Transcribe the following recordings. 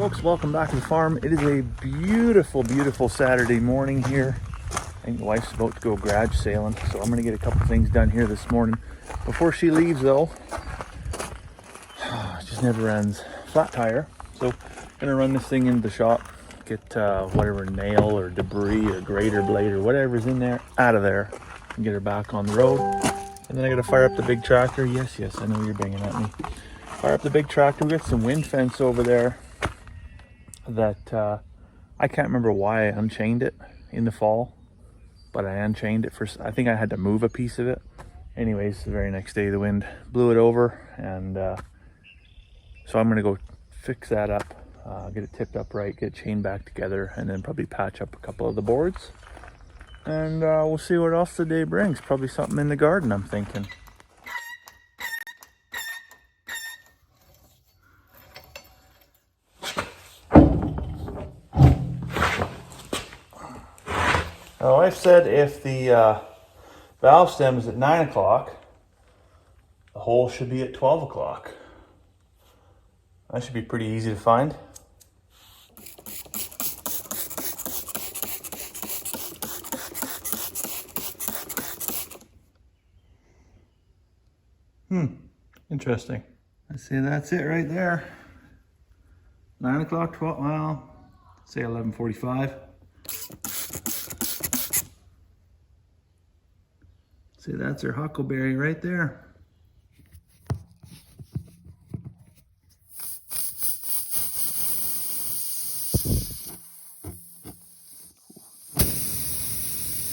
Folks, welcome back to the farm. It is a beautiful, beautiful Saturday morning here. I think the wife's about to go garage sailing, so I'm going to get a couple things done here this morning. Before she leaves though, it just never ends. Flat tire. So I'm going to run this thing into the shop, get whatever nail or debris or grater blade or whatever's in there out of there, and get her back on the road. And then I got to fire up the big tractor. Yes, I know you're banging at me. Fire up the big tractor. We got some wind fence over there that I can't remember why I unchained it in the fall, but I unchained it for, I think I had to move a piece of it. Anyways, the very next day the wind blew it over, and so I'm gonna go fix that up, get it tipped up right, get it chained back together, and then probably patch up a couple of the boards, and we'll see what else the day brings. Probably something in the garden, I'm thinking. My wife said if the valve stem is at 9 o'clock, the hole should be at 12 o'clock. That should be pretty easy to find. Interesting. Let's see, that's it right there. 9 o'clock, 12, well, say 11:45. See, that's our huckleberry right there.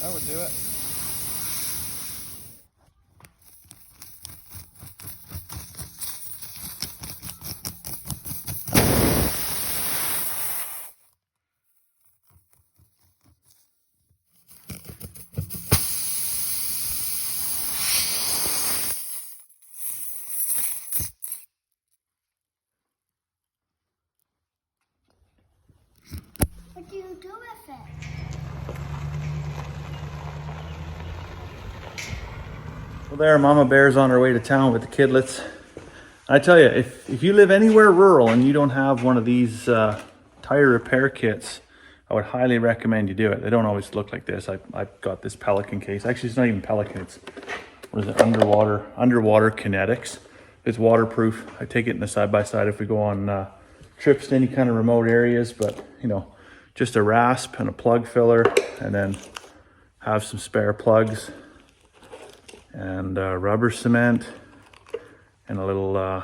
That would do it. What do you do with it? Well, there, Mama Bear's on her way to town with the kidlets. I tell you, if you live anywhere rural and you don't have one of these tire repair kits, I would highly recommend you do it. They don't always look like this. I've got this Pelican case. Actually, it's not even Pelican. It's, what is it, underwater kinetics. It's waterproof. I take it in the side-by-side if we go on trips to any kind of remote areas, but you know, just a rasp and a plug filler, and then have some spare plugs and rubber cement and a little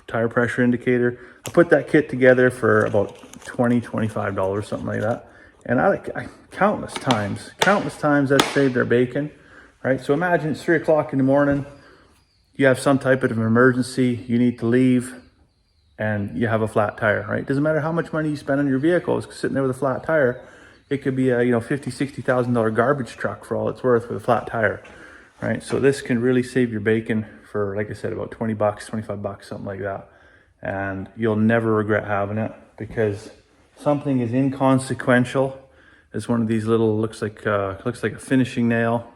tire pressure indicator. I put that kit together for about $20-25, something like that. And I countless times that saved our bacon, right? So imagine it's 3 o'clock in the morning, you have some type of emergency, you need to leave, and you have a flat tire, right? Doesn't matter how much money you spend on your vehicle, it's sitting there with a flat tire. It could be a $50,000-$60,000 garbage truck for all it's worth with a flat tire, right? So this can really save your bacon for, like I said, about 20 bucks, 25 bucks, something like that. And you'll never regret having it, because something as inconsequential as one of these little, looks like a finishing nail.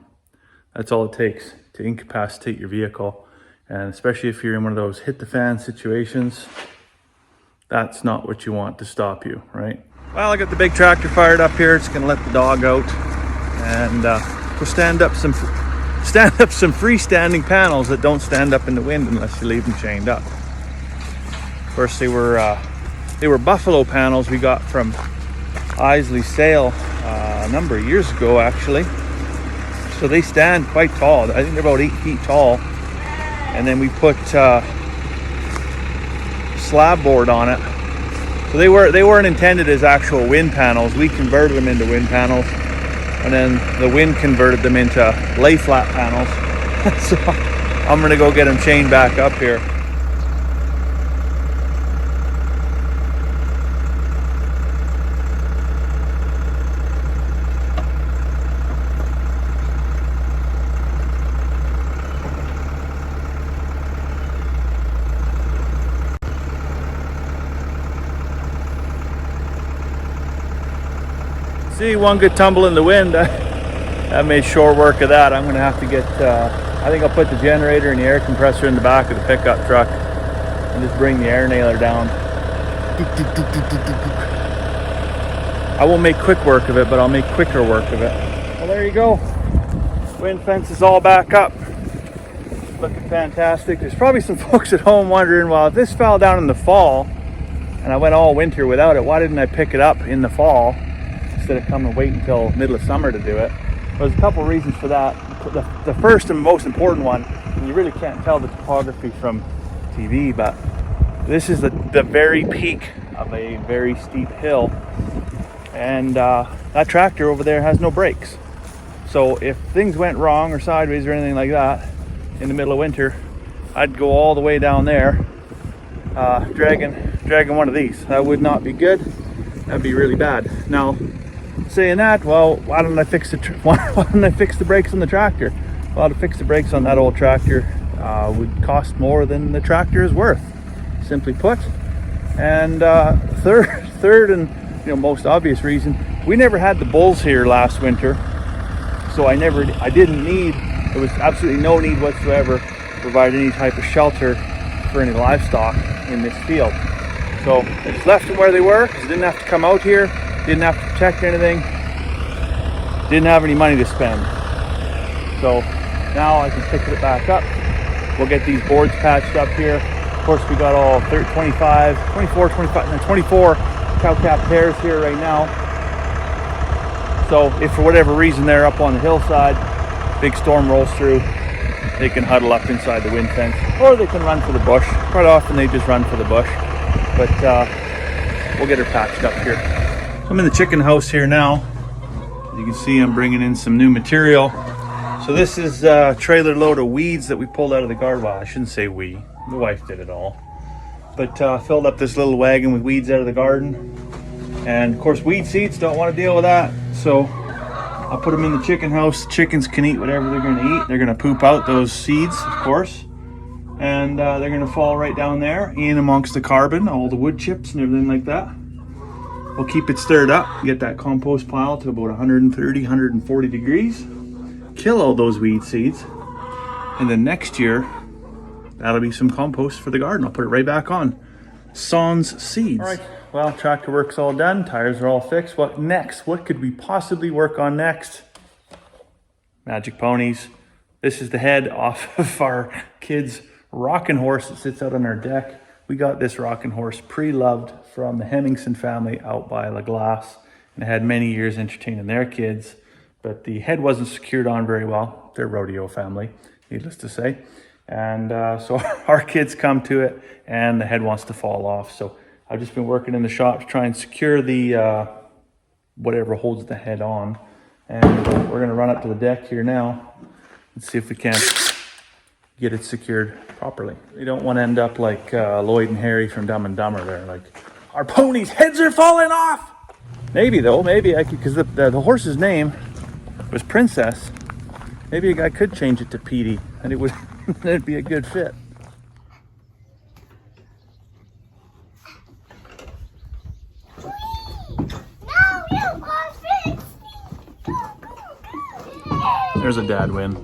That's all it takes to incapacitate your vehicle. And especially if you're in one of those hit the fan situations, that's not what you want to stop you, right? Well, I got the big tractor fired up here. It's gonna let the dog out, and we'll stand up some freestanding panels that don't stand up in the wind unless you leave them chained up. Of course, they were buffalo panels we got from Isley Sale a number of years ago, actually. So they stand quite tall. I think they're about 8 feet tall. And then we put slab board on it. So they weren't intended as actual wind panels. We converted them into wind panels, and then the wind converted them into lay flat panels. So I'm gonna go get them chained back up here. See, one good tumble in the wind. That made short work of that. I'm gonna have to get, I think I'll put the generator and the air compressor in the back of the pickup truck and just bring the air nailer down I won't make quick work of it, but I'll make quicker work of it. Well, there you go. Wind fence is all back up. Looking fantastic. There's probably some folks at home wondering, well, if this fell down in the fall and I went all winter without it, why didn't I pick it up in the fall instead of coming and wait until middle of summer to do it? There's a couple reasons for that. The first and most important one, and you really can't tell the topography from TV, but this is the very peak of a very steep hill, and that tractor over there has no brakes. So if things went wrong or sideways or anything like that in the middle of winter, I'd go all the way down there dragging one of these. That would not be good. That'd be really bad. Now, saying that, well, why don't I fix the brakes on the tractor? Well, to fix the brakes on that old tractor would cost more than the tractor is worth, simply put. And third and most obvious reason, we never had the bulls here last winter, so there was absolutely no need whatsoever to provide any type of shelter for any livestock in this field. So I just left them where they were because I didn't have to come out here, didn't have to protect anything, didn't have any money to spend. So now I can pick it back up. We'll get these boards patched up here. Of course, we got all 24 cow-calf pairs here right now. So if for whatever reason they're up on the hillside, big storm rolls through, they can huddle up inside the wind fence, or they can run for the bush. Quite often they just run for the bush, but we'll get her patched up here. I'm in the chicken house here now. You can see I'm bringing in some new material. So this is a trailer load of weeds that we pulled out of the garden. Well, I shouldn't say we, the wife did it all. But filled up this little wagon with weeds out of the garden. And of course, weed seeds don't want to deal with that. So I'll put them in the chicken house. Chickens can eat whatever they're going to eat. They're going to poop out those seeds, of course. And they're going to fall right down there in amongst the carbon, all the wood chips and everything like that. We'll keep it stirred up, get that compost pile to about 130, 140 degrees. Kill all those weed seeds. And then next year, that'll be some compost for the garden. I'll put it right back on. Sans seeds. All right, well, tractor work's all done. Tires are all fixed. What next? What could we possibly work on next? Magic ponies. This is the head off of our kids' rocking horse that sits out on our deck. We got this rocking horse pre-loved from the Hemmingson family out by La Glace, and had many years entertaining their kids, but the head wasn't secured on very well. They're rodeo family, needless to say. And so our kids come to it and the head wants to fall off. So I've just been working in the shop to try and secure the whatever holds the head on. And we're gonna run up to the deck here now and see if we can get it secured properly. We don't want to end up like Lloyd and Harry from Dumb and Dumber there, like, our ponies' heads are falling off. Maybe though, maybe I could, because the horse's name was Princess. Maybe a guy could change it to Petey and it would it'd be a good fit. There's a dad win.